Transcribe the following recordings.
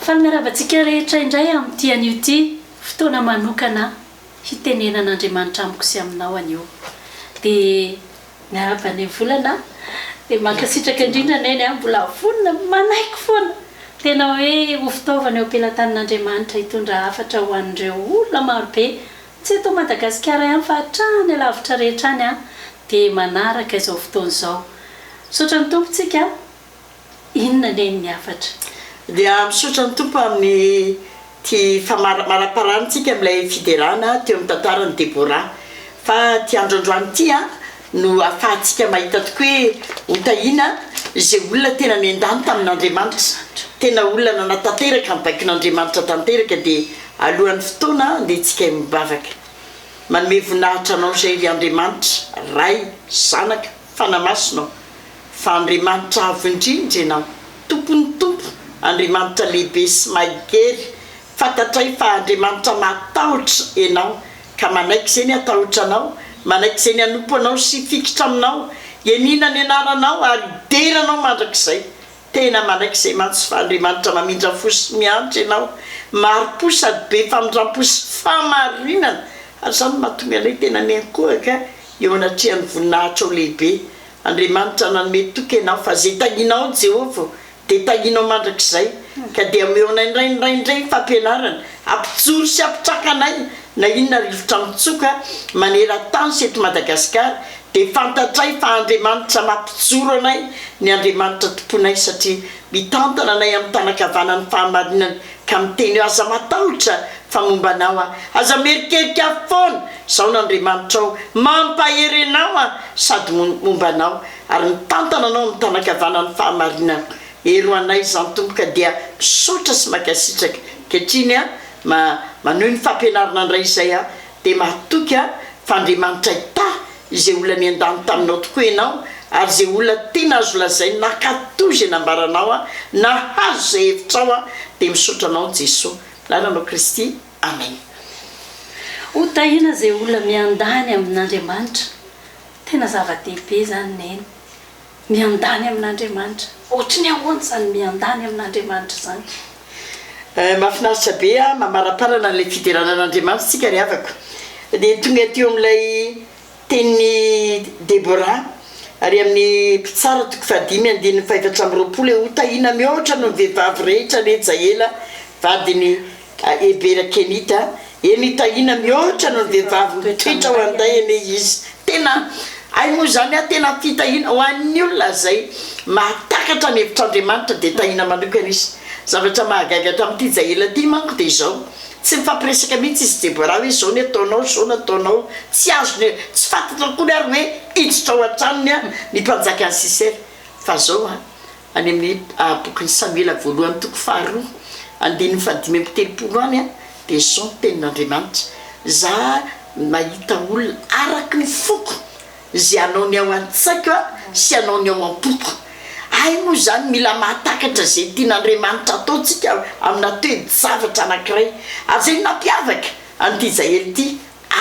fa miaravatsika rehetra indray amin'ity anio ty fotoana manokana hitenenan'Andriamanitra amiko sy aminao anio dia miarabany volana dia mankasitraka indrindra neny mbola vonona manaiky foana tena hoe ho fitaovana eo am-pelatanan'Andriamanitra hitondra hafatra ho an'ireo olona marobe tsy eto Madagasikara ihany fa hatrany alavitra rehetra any dia manaraka izao fotoana izao misaotra ny tompontsika inona neny ny hafatra dia misaotra ny tompo amin'ny ty famaraparantsika amin'ilay fiderana teo amin'ny tantarany Deborah fa ty androandroany ty no ahafahantsika mahita tokoa hoe Hotahiana izay olona tena miandany tamin'Andriamanitra tena olona nanatanteraka mibaikin'Andriamanitra tanteraka dia alohan'ny fotoana andehantsika mibavaka manome voninahitra anao izay ry Andriamanitra ray zanaka fanamasinao fa Andriamanitra avo indrindra ianao tompony tompo Andriamanitra lehibe sy mahery fantatray fa Andriamanitra matahotra ianao ka manaiky izay ny atahotra anao manaiky izay ny anompo anao sy fikitra aminao ianina ny anaranao ary deranao mandrakizay tena manaiky izay mantsy fa Andriamanitra mamindra fosy miantra ianao maro-po sady be famindram-po sy famarinana ary izany mahatonga anay tena miankohaka eo anatrehan'ny voninahitra ao lehibe Andriamanitra nanome toka ianao fa zay tahinao Jehovah dia tahinao mandrakizay ka dia ameona indraindray fampianarana ampijoro sy ampitrakanay na inona rivotra mitsoka maneran-tany sy eto Madagasikara dia fantatray fa Andriamanitra mampijoro anay ny Andriamanitra tomponay satria mitantana anay amin'ny tanakavanany fahamarinana ka miteny aza matahotra fa mombanao aza merikerika foana zao n'Andriamanitra ao mampahery anao sady mombanao ary mitantana anao amin'ny tanakavanany fahamarinana ero anay izany tompoka dia misaotra sy makasitraka kehitriny manohy ny fampianarana indray izay dia mahatoky fa Andriamanitra hita izay olona niandany taminao tokoa ianao ary izay olona tena azo lazay nakatozy nambaranao nahazo izay hevitrao dia misaotra anao Jesosy lalanao Kristy amen. Hotahiana izay olona miandany amin'Andriamanitra tena zava-dehibe zany neny miandany amin'Andriamanitra ohatrany ahoana izany miandany amin'Andriamanitra zany mahafinaritra be mamaraparana n'ilay fideranan'Andriamanitra tsika ry havako dia tonga teo amin'ilay teny Deborah ary amin'ny mpitsara toko 5:5-20 Hotahiana mihoatra no vehivavy rehetra Jaela vadiny Hebera Kenita eny Hotahiana mihoatra no vehivavy mitoetra ho anday ene izy tena ay moa zany tena fitahiana ho an'ny olona zay mahatakatra ny hevitr'Andriamanitra dia tahiana manokana izy zavatra mahagagatra amin'ity Jaela ty manko dia izao tsy mifampiresaka mihitsy izy Deborah hoe zao ny ataonao zao ny ataonao tsy azony tsy fantatra koa ary hoe iditra ao an-tranony ny mpanjaka ny Sisera fa zao any amin'ny bokin'ny Samuela voalohany toko 2:5-7 any dia zao ny tenin'Andriamanitra za mahita olona araky ny foko zay anao ny ao an-tsaiko sy anao ny ao am-poko ay moa zany mila mahatakatra zay tian'Andriamanitra ataontsika amina toe-javatra anankiray ary zay nampiavaka an'ity Jaela ity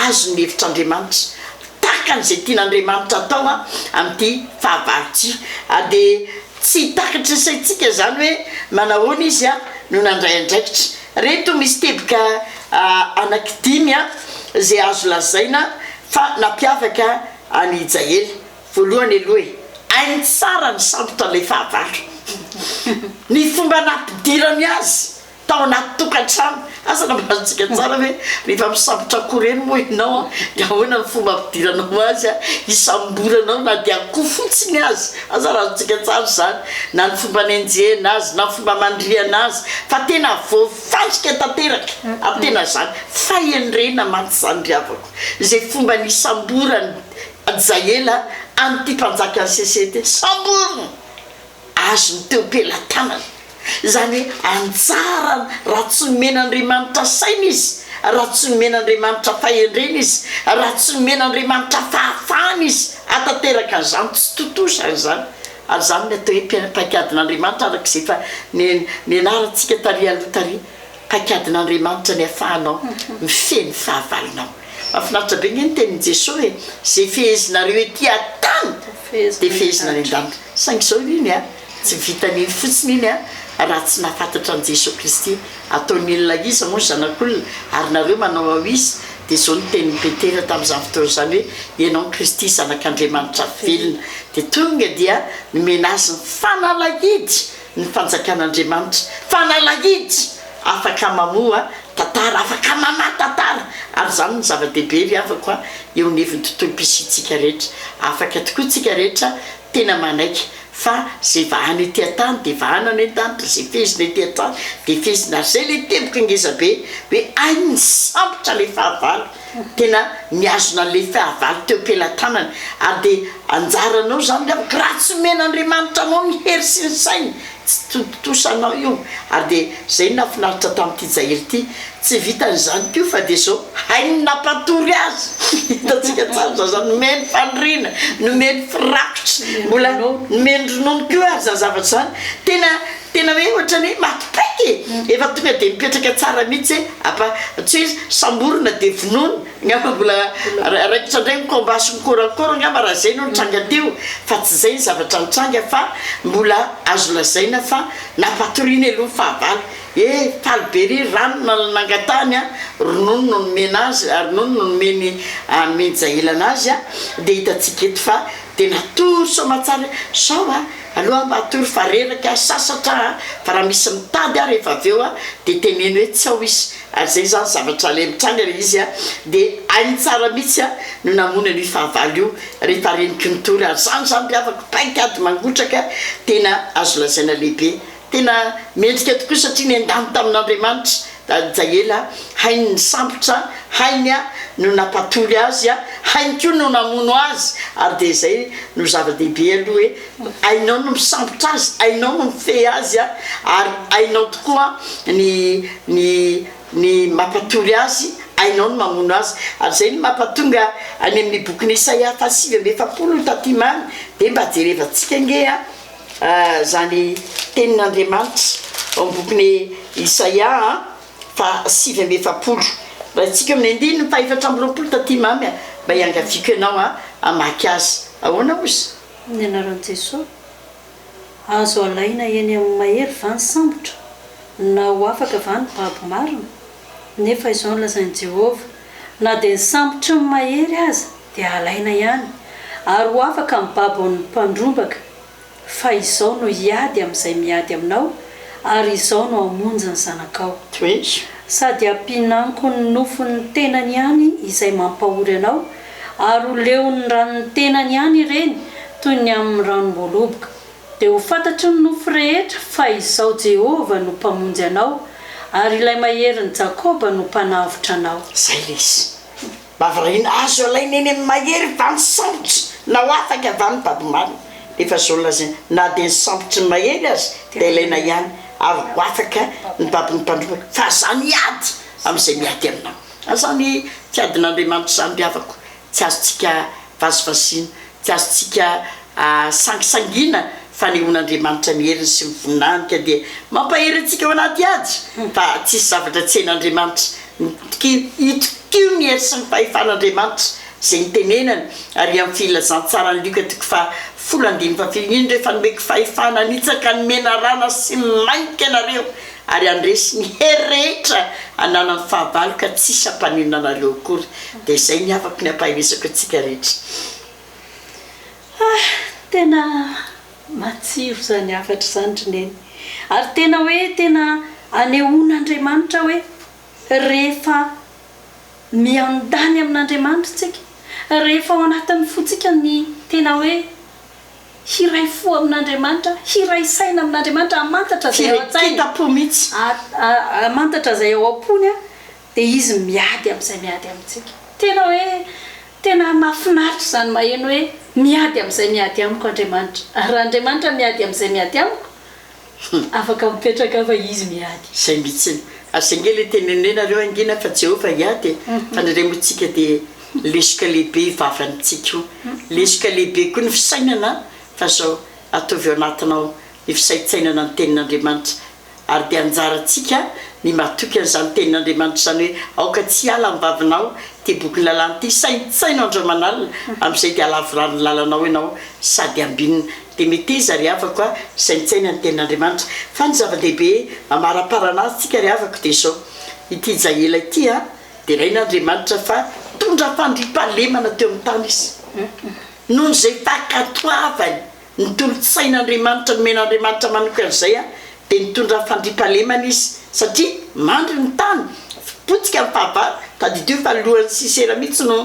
azo ny hevitr'Andriamanitra takany zay tian'Andriamanitra atao amin'ity fahavarity dia tsy takatra saitsika zany hoe manahoana izy no nandray andraikitra reto misy teboka anankidimy zay azo lazaina fa nampiavaka any Jaela voalohany aloha ainy tsara ny sambotra ilay fahavalo ny fomba nampidirany azy tao anaty tokantrano asa nambarantsika tsara hoe rehefa misambotra koreny moa ianao dia ahoana ny fomba ampidiranao azy isamboranao na dia akoho fotsiny azy asa rahantsika tsara zany na ny fomba nenjehana azy na fomba mandriana azy fa tena voafantsika tanteraka aby tena zany fahenrena mantsy zany ry havako izay fomba ny isamborany Jaela an'ity mpanjaka ny sesety samborona azo ny teo pelatanana zany hoe anjarany raha tsy nomen'Andriamanitra sainy izy raha tsy nomen'Andriamanitra fahendrena izy raha tsy nomen'Andriamanitra fahafahana izy atateraka an'izany tsy totosany zany ary zany ny atao hoe paikadin'Andriamanitra arak'izay fa ny anarantsika tary aloha tary paikadin'Andriamanitra ny ahafahanao mifeny fahavalonao mahafinaritra be ny tenin Jesosy hoe zay fehezinareo ety atany dia fehezinareo an-danitra saingy izao iny tsy vitan'iny fotsiny iny raha tsy nafantatra an Jesosy Kristy ataon'olona izy moa zanak'olona ary nareo manao ao izy dia zao ny teny Petera tamin'izany fotoana izany hoe ianao Kristy zanak'Andriamanitra velona dia tonga dia nomena azy ny fanalahidy ny fanjakan'Andriamanitra fanalahidy afaka mamoa tantara afaka mamaha tantara ary zany ny zava-dehibe ry afako a eo neviny tontolo pisitsika rehetra afaka tokoa tsika rehetra tena manaiky fa zay vahana ety an-tany dia vahana ny an-tany zay fezina ety an-tany dia fezina zay le tempoka ngezabe hoe ai ny sambotra le fahavalo tena niazona le fahavalo teo am-pelantanany ary dia anjaranao zany le raha tsy omen'Andriamanitra anao ny hery sy ny sainy tsy tototosanao io ary dia zay nafinaritra tamin'ity jahery ity tsy vitan'izany ko fa dia zao hainy napatory azy hitatsika tsara zany nomeny fanirina nomeny firakotra mbola nomeny ronono ko azy zany zavatra zany tena hoe ohatrany hoe matopaiky efa tonga dia mipetraka tsara mihitsy tsy hoe samborona dia vonono ngamba mbola raikitra indray mikombasy mikorakora ngamba raha zay no nitranga teo fa tsy zay ny zavatra nitranga fa mbola azo lazaina fa napatoriana aloha fahavalo falibery rano nangatany a ronono no nomena azy ronono no nomeny jahelana azy a dia hitatsika eto fa dia natory somatsara sao a aloha matory fa reraka sasatra fa raha misy mitady a rehefa avy eo a dia teneny hoe tsy ao izy ary zay zany zavatra le mitranga le izy a dia ainy tsara mihitsy a no namona ny fahavalo io rehefa reniky nitory ary zany dia afaka paika ady mangotraka tena azo lazaina lehibe tena mendrika tokoa satria ny andany tamin'Andriamanitra jahela hainy ny sambotra hainy a no napatoly azy a hainy koa no namono azy ary dia zay no zava-dehibe aloha hoe ainao no misambotra azy ainao no mifehy azy a ary ainao tokoa ny mapatoly azy ainao no mamono azy ary zay no mampatonga any amin'ny bokyny Isaia 5:7 tatimany dia mba jerevantsika nge a zany tenin'Andriamanitra ao bokyny Isaia 5:7 raha tsika amin'ny andiny 4:20 tatimamy mba hiangaviko ianao amaky azy ahoana ozy ny anaran'i Jesosy azo alaina eny amin'ny mahery va ny sambotra na ho afaka va ny babo marina nefa izao nolazain'i Jehovah na dia ny sambotra ny mahery aza dia alaina ihany ary ho afaka ny babo ny mpandrombaka fa izao no hiady amin'izay miady aminao ary izao no hamonjy ny zanakao sady ampinaniko ny nofony tenany ihany izay mampahory anao ary ho leon'ny ranony tenany ihany ireny toy ny amin'ny ranom-boaloboka dia ho fantatry ny nofo rehetra fa izao Jehovah no mpamonjy anao ary ilay maherin'i Jakoba no mpanavotra anao zay le izy mavarahina azo alaina eny amin'ny mahery va ny sambotra na ho afaka va ny babo marina efa zao lazana na dia ny sambotry ny mahery azy dia ilaina ihany ary ho afaka ny babony mpandrombaka fa zany iady amin'izay miady aminao azany tiadin'Andriamanitra zany biavako tsy azontsika vazovazina tsy azontsika sangisangina fa nehon'Andriamanitra ny heriny sy mivonanika dia mampahery antsika ao anaty ady fa tsisy zavatra tsy hain'Andriamanitra itokio ny hery sy ny fahefan'Andriamanitra zay nitenenany ary amin'ny filazantsara ny lioka toko fa 10:5 indreo fa nomeko fahefana nitsaka ny mena rana sy mainka anareo ary andresy ny hery rehetra anana ny fahavalo ka tsisy ampaninona anareo akory dia zay ny afaka ny ampahiresako atsika rehetra tena matsiro zany afatra zany troneny ary tena hoe tena anehoan'Andriamanitra hoe rehefa miandany amin'Andriamanitra tsika rehefa ao anatin'ny fotsika ny tena hoe hiray fo amin'Andriamanitra hiray saina amin'Andriamanitra amantatra zay ao an-tsainy mihitsy amantatra zay ao am-pony a dia izy miady amin'izay miady amintsika tena hoe tena mahafinaritra zany maheno hoe miady amin'izay miady amiko Andriamanitra raha Andriamanitra miady amin'izay miady amiko afaka mipetraka fa izy miady zay mihitsiny ary zay nge le tenenenareo angina fa Jehovah iady fa naremotsika dia lesoka lehibe vavantsika io lesoka lehibe koa ny fisainana fa zao ataovy ao anatinao ny fisaitsainana ny tenin'Andriamanitra ary dia anjaratsika ny matoky an'izany tenin'Andriamanitra zany hoe aoka tsy ala ny vavinao ty boky lalàna ty sainy andro manalina amin'izay dia alavirano lalanao ianao sady ambinina dia mety izy ary avako a saintsainy ny tenin'Andriamanitra fa ny zava-dehibe mamaraparana azy tsika ry avako dia izao ity jaela ity a dia rain'Andriamanitra fa tondra fandriampahalemana teo amin'ny tany izy noho izay takatoavany ny tolo-tsain'Andriamanitra nomen'Andriamanitra manokana izay a dia nitondra fandriampahalemana izy satria mandry ny tany potsika amin'ny fahavalo tadidio fa lohany sisera mihitsy no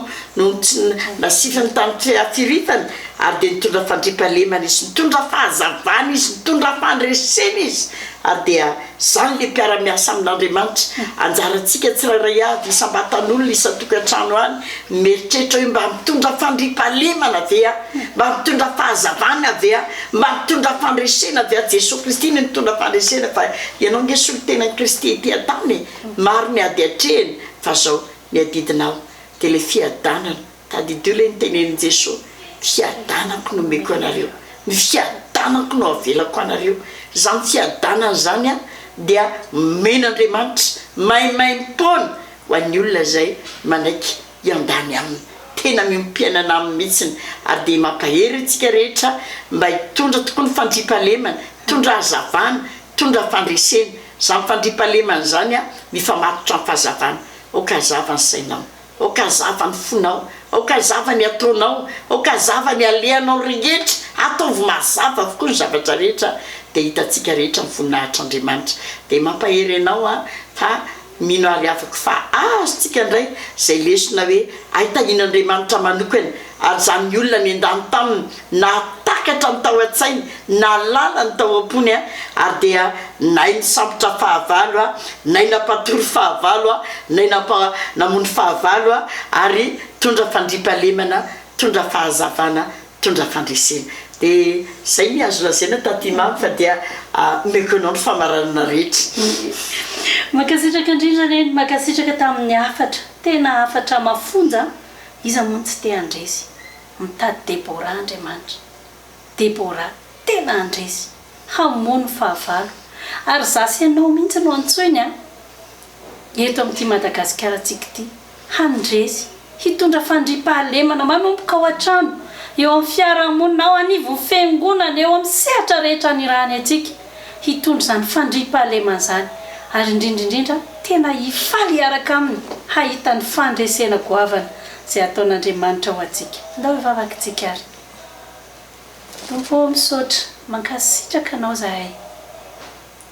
nasifany tany afirifany ary dia nitondra fandriampahalemana izy nitondra fahazavana izy nitondra fandresena izy ary dia zany le mpiara-miasa amin'Andriamanitra anjarantsika tsirairay avy isambatan'olona isatokantrano any mieritreritra hoe mba mitondra fandriampahalemana ve a mba mitondra fahazavana ve a mba mitondra fandresena ve a Jesosy Kristy ny mitondra fandresena fa ianao nge solon-tenan'i Kristy ety an-tany maro ny ady atrehany fa zao ny adidinao dia le fiadanana tadidio le nitenen'i Jesosy fiadanako no meko anareo ny fiadanako no avelako anareo zany fiadanana zany a dia men'Andriamanitra maimaim-pona ho an'ny olona zay manaiky iandany aminy tena mimpiainana aminy mihitsiny ary dia mampahery antsika rehetra mba hitondra tokoa ny fandriampahalemana hitondra hazavana hitondra fandresena zany fandriampahalemana zany a mifamatotra amin'ny fahazavana okazava ny sainao okazava ny fonao okazava ny ataonao okazava ny alehanao rehetra ataovy mazava avokoa ny zavatra rehetra dia hitantsika rehetra ny voninahitr'Andriamanitra dia mampahery ianao a fa mino ary afaka fa azotsika indray zay lesona hoe ahitahin'Andriamanitra manokana ary zany olona ny andany taminy na takatra ny tao an-tsainy na lala ny tao am-pony a ary dia nay nisambotra fahavalo a nay nampatory fahavalo a nay namono fahavalo a ary tondra fandriampahalemana tondra fahazavana tondra fandresena dia zay ny azo lazaina taty mamy fa dia meko anao ny famaranana rehetra makasitraka indrindra reny makasitraka tamin'ny afatra tena afatra mafonja iza moa tsy te andresy mitady Debora Andriamanitra Debora tena andresy hamono fahavalo ary zasy ianao mihitsy no an-tsainy a eto amin'ity Madagasikara tsika ity handresy hitondra fandriampahalemana manomboka ao an-trano eo amin'ny fiarahamonina ao anivo ny fiangonana eo amin'ny sehatra rehetra nirahany atsika hitondra zany fandriampahalemana zany ary indrindraindrindra tena hifaly araka aminy hahita ny fandresena goavana zay ataon'Andriamanitra ho atsika ndao hivavakintsika ary Tompo misaotra mankasitraka anao zahay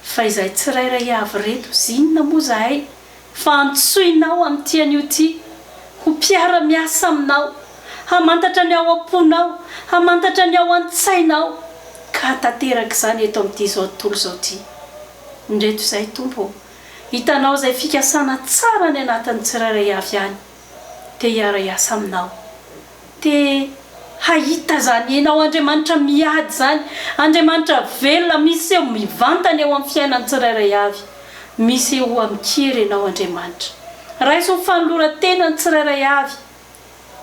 fa izay tsirairay avy reto zinona moa zahay fa antsoinao amin'ity an'io ty ho mpiara-miasa aminao hamantatra ny ao am-ponao hamantatra ny ao an-tsainao ka tanteraka izany eto amin'ity zao tontolo zao ty ndreto izay Tompo hitanao zay fikasana tsara ny anatin'ny tsirairay avy any te hiara-iasa aminao te hahita zany ianao Andriamanitra miady zany Andriamanitra velona misy eo mivantana eo amin'ny fiainan'ny tsirairay avy misy eo amin'kiry ianao Andriamanitra raiso ny fanoloran-tena ny tsirairay avy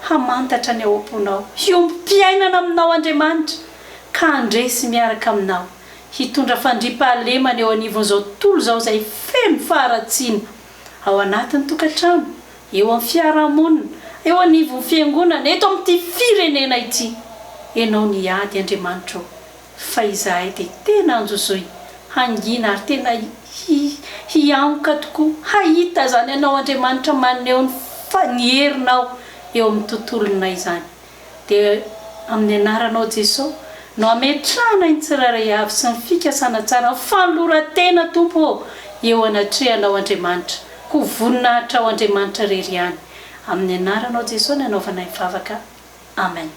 hamantatra ny ao am-ponao hiompi-piainana aminao Andriamanitra ka andresy miaraka aminao hitondra fandriampahalemana eo anivon'izao tontolo zao zay feno faharatsiana ao anatin'ny tokantrano eo amin'ny fiarahamonina eo anivon'ny fiangonana eto amin'ity firenena ity ianao niady Andriamanitra fa izahay dia tena anjozoy hangina ary tena hianka tokoa hahita zany ianao Andriamanitra maneho ny herinao eo amin'ny tontolonay zany dia amin'ny anaranao Jesosy no ametrahana ny tsirairay avy sy ny fikasana tsara ny fanoloran-tena Tompo eo anatrehanao Andriamanitra ho voninahitra ao Andriamanitra rery ihany amin'ny anaranao Jesosy ny anaovanay mivavaka amen.